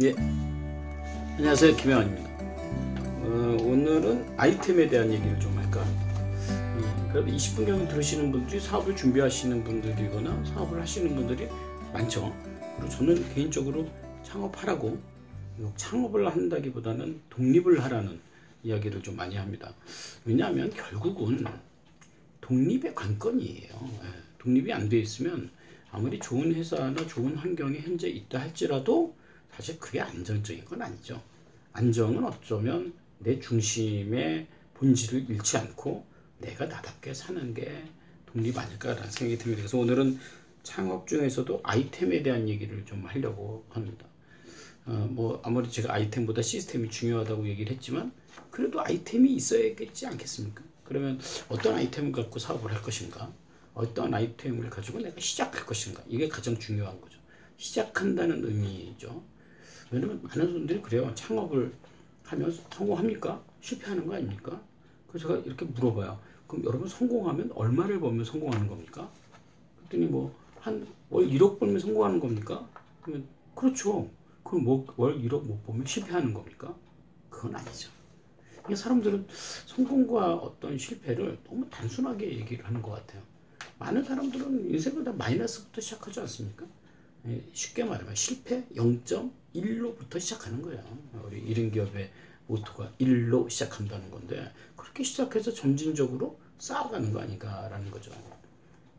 예, 안녕하세요. 김영환입니다. 오늘은 아이템에 대한 얘기를 좀 할까. 그래도 20분경 들으시는 분들이 사업을 준비하시는 분들이거나 사업을 하시는 분들이 많죠. 그리고 저는 개인적으로 창업하라고, 창업을 한다기보다는 독립을 하라는 이야기를 좀 많이 합니다. 왜냐하면 결국은 독립의 관건이에요. 독립이 안 돼 있으면 아무리 좋은 회사나 좋은 환경에 현재 있다 할지라도 사실 그게 안정적인 건 아니죠. 안정은 어쩌면 내 중심의 본질을 잃지 않고 내가 나답게 사는 게 독립 아닐까라는 생각이 듭니다. 그래서 오늘은 창업 중에서도 아이템에 대한 얘기를 좀 하려고 합니다. 아무리 제가 아이템보다 시스템이 중요하다고 얘기를 했지만 그래도 아이템이 있어야겠지 않겠습니까? 그러면 어떤 아이템을 갖고 사업을 할 것인가? 어떤 아이템을 가지고 내가 시작할 것인가? 이게 가장 중요한 거죠. 시작한다는 의미죠. 왜냐면 많은 분들이 그래요. 창업을 하면 성공합니까? 실패하는 거 아닙니까? 그래서 제가 이렇게 물어봐요. 그럼 여러분 성공하면 얼마를 벌면 성공하는 겁니까? 그랬더니 한 월 1억 벌면 성공하는 겁니까? 그러면 그렇죠. 그럼 월 1억 못 벌면 실패하는 겁니까? 그건 아니죠. 사람들은 성공과 어떤 실패를 너무 단순하게 얘기를 하는 것 같아요. 많은 사람들은 인생을 다 마이너스부터 시작하지 않습니까? 쉽게 말하면 실패 0.1로부터 시작하는 거예요. 우리 1인 기업의 모토가 1로 시작한다는 건데 그렇게 시작해서 점진적으로 쌓아가는 거 아닌가라는 거죠.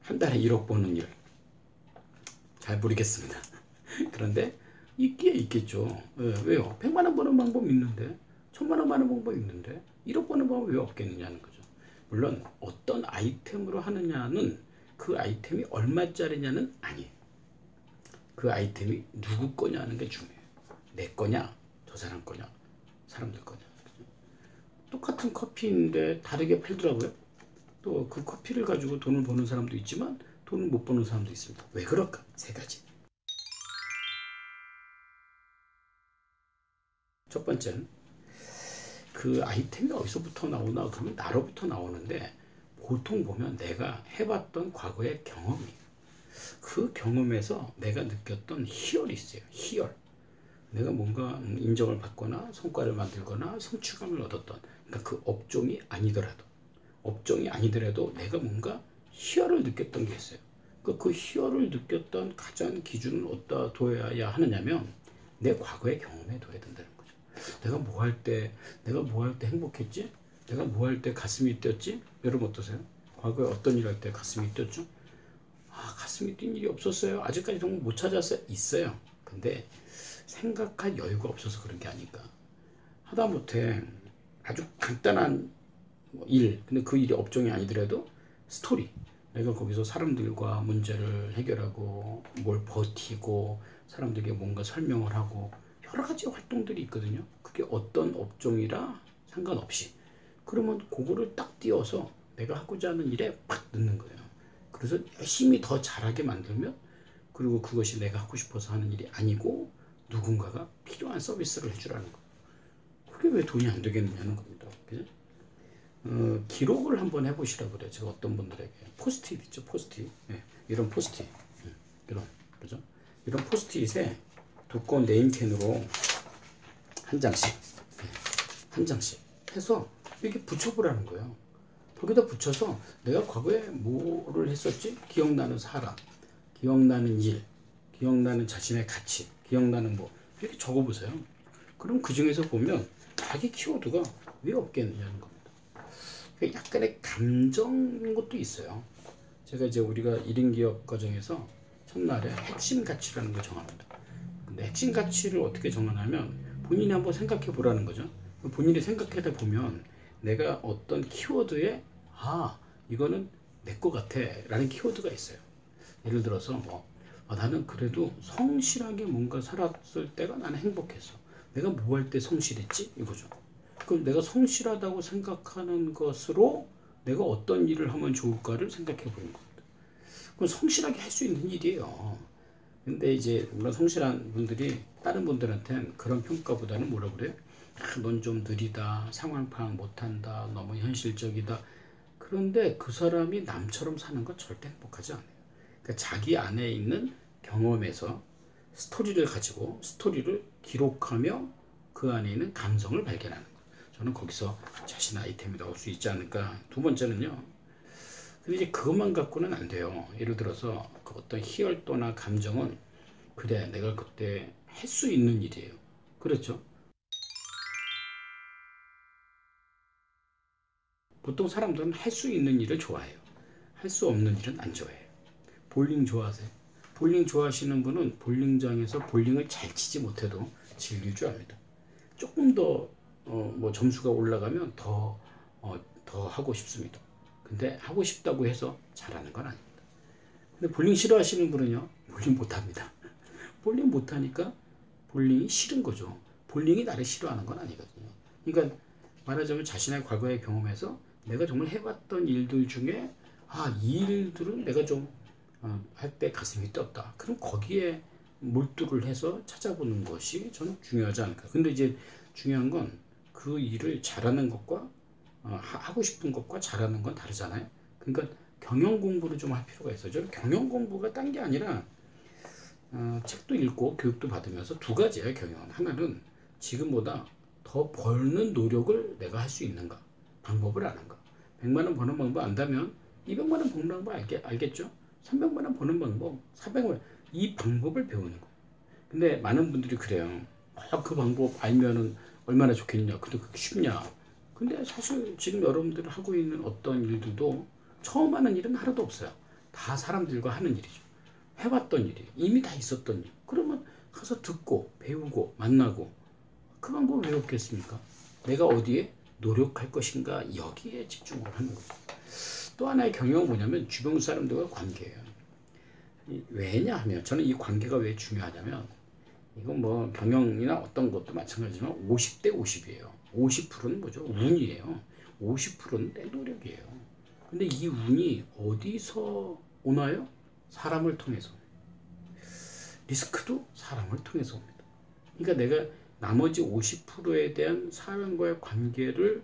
한 달에 1억 버는 일 잘 모르겠습니다. 그런데 있기에 있겠죠. 왜요? 100만 원 버는 방법 있는데 1000만 원 버는 방법 있는데 1억 버는 방법 왜 없겠느냐는 거죠. 물론 어떤 아이템으로 하느냐는 그 아이템이 얼마짜리냐는 아니에요. 그 아이템이 누구 거냐 하는 게 중요해요. 내 거냐, 저 사람 거냐, 사람들 거냐. 똑같은 커피인데 다르게 팔더라고요. 또 그 커피를 가지고 돈을 버는 사람도 있지만 돈을 못 버는 사람도 있습니다. 왜 그럴까? 세 가지. 첫 번째는 그 아이템이 어디서부터 나오나 그러면 나로부터 나오는데 보통 보면 내가 해봤던 과거의 경험이에요. 그 경험에서 내가 느꼈던 희열이 있어요. 희열. 내가 뭔가 인정을 받거나 성과를 만들거나 성취감을 얻었던, 그러니까 그 업종이 아니더라도 내가 뭔가 희열을 느꼈던 게 있어요. 그 희열을 느꼈던 가장 기준을 어디다 둬야 하느냐면 내 과거의 경험에 둬야 된다는 거죠. 내가 뭐 할 때 행복했지? 내가 뭐 할 때 가슴이 뛰었지? 여러분 어떠세요? 과거에 어떤 일 할 때 가슴이 뛰었죠? 가슴이 뛴 일이 없었어요. 아직까지 정말 못 찾았어요. 있어요. 근데 생각할 여유가 없어서 그런 게 아닐까. 하다못해 아주 간단한 일, 근데 그 일이 업종이 아니더라도 스토리. 내가 거기서 사람들과 문제를 해결하고 뭘 버티고 사람들에게 뭔가 설명을 하고 여러 가지 활동들이 있거든요. 그게 어떤 업종이라 상관없이. 그러면 그거를 딱 띄워서 내가 하고자 하는 일에 팍 넣는 거예요. 그래서 열심히 더 잘하게 만들면, 그리고 그것이 내가 하고 싶어서 하는 일이 아니고 누군가가 필요한 서비스를 해주라는 거. 그게 왜 돈이 안 되겠느냐는 겁니다. 그죠? 기록을 한번 해보시라고 그래요. 제가 어떤 분들에게 포스트잇 있죠, 포스트잇. 이런 포스트잇, 그죠? 이런 포스트잇에 두꺼운 네임펜으로 한 장씩 해서 이렇게 붙여보라는 거예요. 거기다 붙여서 내가 과거에 뭐를 했었지? 기억나는 사람, 기억나는 일, 기억나는 자신의 가치, 기억나는 이렇게 적어보세요. 그럼 그 중에서 보면 자기 키워드가 왜 없겠느냐는 겁니다. 약간의 감정인 것도 있어요. 제가 이제 우리가 1인 기업 과정에서 첫날에 핵심 가치라는 걸 정합니다. 근데 핵심 가치를 어떻게 정하냐면 본인이 한번 생각해 보라는 거죠. 본인이 생각하다 보면 내가 어떤 키워드에 이거는 내 거 같아 라는 키워드가 있어요. 예를 들어서 나는 그래도 성실하게 뭔가 살았을 때가 나는 행복했어. 내가 뭐 할 때 성실했지? 이거죠. 그럼 내가 성실하다고 생각하는 것으로 내가 어떤 일을 하면 좋을까를 생각해 보는 겁니다. 그럼 성실하게 할 수 있는 일이에요. 근데 이제 물론 성실한 분들이 다른 분들한테는 그런 평가보다는 뭐라고 그래요? 넌 좀 느리다, 상황 파악 못한다, 너무 현실적이다. 그런데 그 사람이 남처럼 사는 건 절대 행복하지 않아요. 그러니까 자기 안에 있는 경험에서 스토리를 가지고 스토리를 기록하며 그 안에 있는 감성을 발견하는 거예요. 저는 거기서 자신 아이템이 나올 수 있지 않을까. 두 번째는요. 근데 이제 그것만 갖고는 안 돼요. 예를 들어서 그 어떤 희열도나 감정은 그래 내가 그때 할 수 있는 일이에요. 그렇죠? 보통 사람들은 할 수 있는 일을 좋아해요. 할 수 없는 일은 안 좋아해요. 볼링 좋아하세요? 볼링 좋아하시는 분은 볼링장에서 볼링을 잘 치지 못해도 즐길 줄 압니다. 조금 더 뭐 점수가 올라가면 더 하고 싶습니다. 근데 하고 싶다고 해서 잘하는 건 아닙니다. 근데 볼링 싫어하시는 분은요, 볼링 못합니다. 볼링 못하니까 볼링이 싫은 거죠. 볼링이 나를 싫어하는 건 아니거든요. 그러니까 말하자면 자신의 과거의 경험에서 내가 정말 해봤던 일들 중에 이 일들은 내가 좀 할 때 가슴이 떴다. 그럼 거기에 몰두를 해서 찾아보는 것이 저는 중요하지 않을까. 근데 이제 중요한 건 그 일을 잘하는 것과 하고 싶은 것과 잘하는 건 다르잖아요. 그러니까 경영 공부를 좀 할 필요가 있어요. 저는 경영 공부가 딴 게 아니라 책도 읽고 교육도 받으면서 두 가지예요. 경영은 하나는 지금보다 더 벌는 노력을 내가 할 수 있는가, 방법을 아는가. 100만 원 버는 방법 안다면 200만 원 버는 방법 알겠죠? 300만 원 버는 방법, 400만 원, 이 방법을 배우는 거예요. 근데 많은 분들이 그래요. 그 방법 알면은 얼마나 좋겠냐. 근데 그게 쉽냐. 근데 사실 지금 여러분들 하고 있는 어떤 일들도 처음 하는 일은 하나도 없어요. 다 사람들과 하는 일이죠. 해봤던 일이 이미 다 있었던 일. 그러면 가서 듣고 배우고 만나고 그 방법을 왜 없겠습니까? 내가 어디에 노력할 것인가 여기에 집중을 하는 거죠. 또 하나의 경영은 뭐냐면 주변 사람들과 관계예요. 왜냐하면 저는 이 관계가 왜 중요하냐면 이건 뭐 경영이나 어떤 것도 마찬가지지만 50대 50이에요. 50%는 뭐죠? 운이에요. 50%는 내 노력이에요. 근데 이 운이 어디서 오나요? 사람을 통해서. 리스크도 사람을 통해서 옵니다. 그러니까 내가 나머지 50%에 대한 사람과의 관계를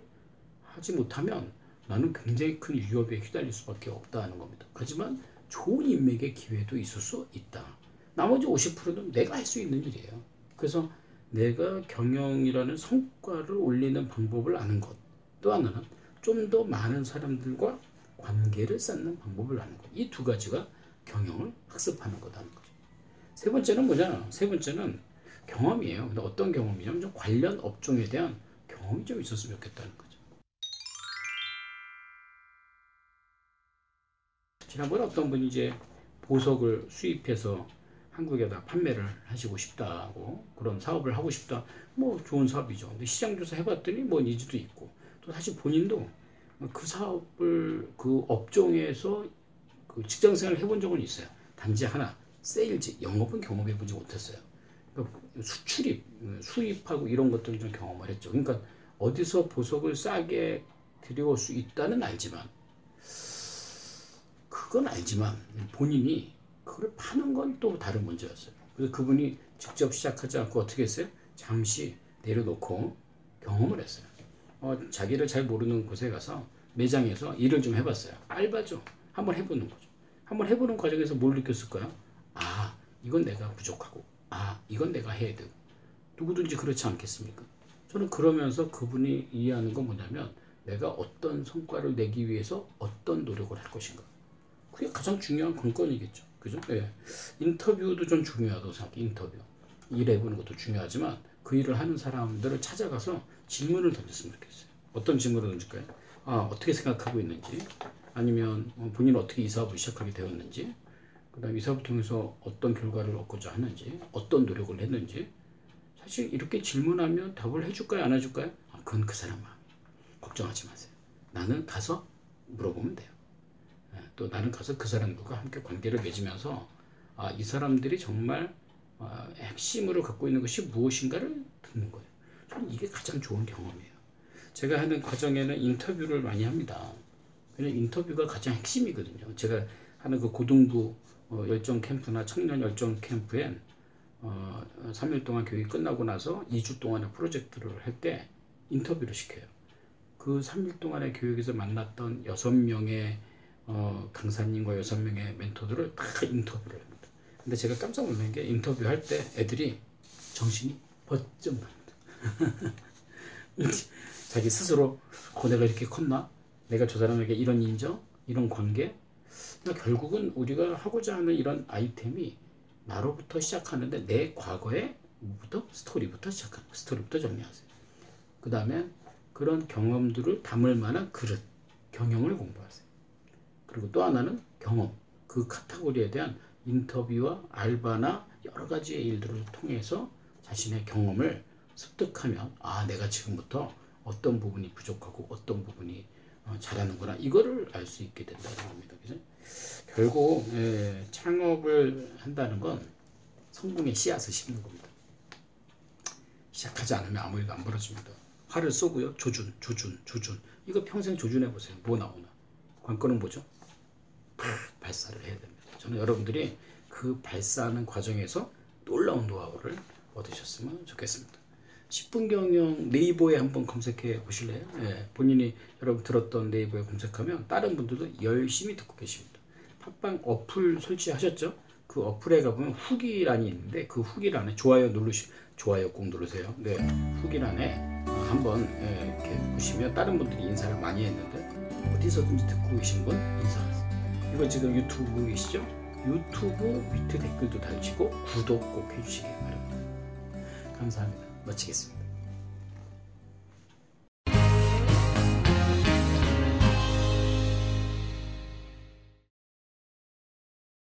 하지 못하면 나는 굉장히 큰 위협에 휘달릴 수밖에 없다는 겁니다. 하지만 좋은 인맥의 기회도 있을 수 있다. 나머지 50%는 내가 할 수 있는 일이에요. 그래서 내가 경영이라는 성과를 올리는 방법을 아는 것. 또 하나는 좀 더 많은 사람들과 관계를 쌓는 방법을 아는 것. 이 두 가지가 경영을 학습하는 거다는 거죠. 세 번째는 뭐냐? 세 번째는 경험이에요. 근데 어떤 경험이냐면 좀 관련 업종에 대한 경험이 좀 있었으면 좋겠다는 거죠. 지난번에 어떤 분이 이제 보석을 수입해서 한국에다 판매를 하시고 싶다고, 그런 사업을 하고 싶다. 뭐 좋은 사업이죠. 근데 시장 조사 해봤더니 뭐 니즈도 있고, 또 사실 본인도 그 사업을 그 업종에서 그 직장 생활을 해본 적은 있어요. 단지 하나, 세일즈, 영업은 경험해보지 못했어요. 그러니까 수입하고 이런 것들을 좀 경험을 했죠. 그러니까 어디서 보석을 싸게 들여올 수 있다는 그건 알지만 본인이 그걸 파는 건 또 다른 문제였어요. 그래서 그분이 직접 시작하지 않고 어떻게 했어요? 잠시 내려놓고 경험을 했어요. 자기를 잘 모르는 곳에 가서 매장에서 일을 좀 해봤어요. 알바죠. 한번 해보는 거죠. 한번 해보는 과정에서 뭘 느꼈을까요? 이건 내가 부족하고, 이건 내가 해야 되고. 누구든지 그렇지 않겠습니까? 저는 그러면서 그분이 이해하는 건 뭐냐면 내가 어떤 성과를 내기 위해서 어떤 노력을 할 것인가. 그게 가장 중요한 관건이겠죠. 그죠? 네. 인터뷰도 좀 중요하다고 생각해요. 인터뷰. 일해보는 것도 중요하지만 그 일을 하는 사람들을 찾아가서 질문을 던졌으면 좋겠어요. 어떤 질문을 던질까요? 어떻게 생각하고 있는지, 아니면 본인은 어떻게 이 사업을 시작하게 되었는지, 그 다음에 이 사업을 통해서 어떤 결과를 얻고자 하는지, 어떤 노력을 했는지. 사실 이렇게 질문하면 답을 해줄까요? 안 해줄까요? 그건 그 사람 마음. 걱정하지 마세요. 나는 가서 물어보면 돼요. 또 나는 가서 그 사람들과 함께 관계를 맺으면서 이 사람들이 정말 핵심으로 갖고 있는 것이 무엇인가를 듣는 거예요. 저는 이게 가장 좋은 경험이에요. 제가 하는 과정에는 인터뷰를 많이 합니다. 왜냐면 인터뷰가 가장 핵심이거든요. 제가 하는 그 고등부 열정 캠프나 청년 열정 캠프엔 3일 동안 교육이 끝나고 나서 2주 동안의 프로젝트를 할 때 인터뷰를 시켜요. 그 3일 동안의 교육에서 만났던 6명의 강사님과 6명의 멘토들을 다 인터뷰를 합니다. 근데 제가 깜짝 놀란 게 인터뷰할 때 애들이 정신이 벗좀 납니다. 자기 스스로 내가 이렇게 컸나? 내가 저 사람에게 이런 인정? 이런 관계? 그러니까 결국은 우리가 하고자 하는 이런 아이템이 나로부터 시작하는데 내 과거의 뭐부터? 스토리부터 시작하는 거예요. 스토리부터 정리하세요. 그 다음에 그런 경험들을 담을 만한 그릇, 경영을 공부하세요. 그리고 또 하나는 경험, 그 카테고리에 대한 인터뷰와 알바나 여러 가지의 일들을 통해서 자신의 경험을 습득하면 내가 지금부터 어떤 부분이 부족하고 어떤 부분이 잘하는구나 이거를 알 수 있게 된다는 겁니다. 그죠? 결국 창업을 한다는 건 성공의 씨앗을 심는 겁니다. 시작하지 않으면 아무 일도 안 벌어집니다. 활을 쏘고요. 조준. 이거 평생 조준해 보세요. 뭐 나오나. 관건은 뭐죠? 발사를 해야 됩니다. 저는 여러분들이 그 발사하는 과정에서 놀라운 노하우를 얻으셨으면 좋겠습니다. 10분 경영 네이버에 한번 검색해 보실래요? 본인이 여러분 들었던 네이버에 검색하면 다른 분들도 열심히 듣고 계십니다. 팟빵 어플 설치하셨죠? 그 어플에 가보면 후기란이 있는데 그 후기란에 좋아요 꼭 누르세요. 네, 후기란에 한번 이렇게 보시면 다른 분들이 인사를 많이 했는데 어디서든지 듣고 계신 분 인사하세요. 이거 지금 유튜브 보고 계시죠? 유튜브 밑에 댓글도 달치고 구독 꼭 해주시기 바랍니다. 감사합니다. 마치겠습니다.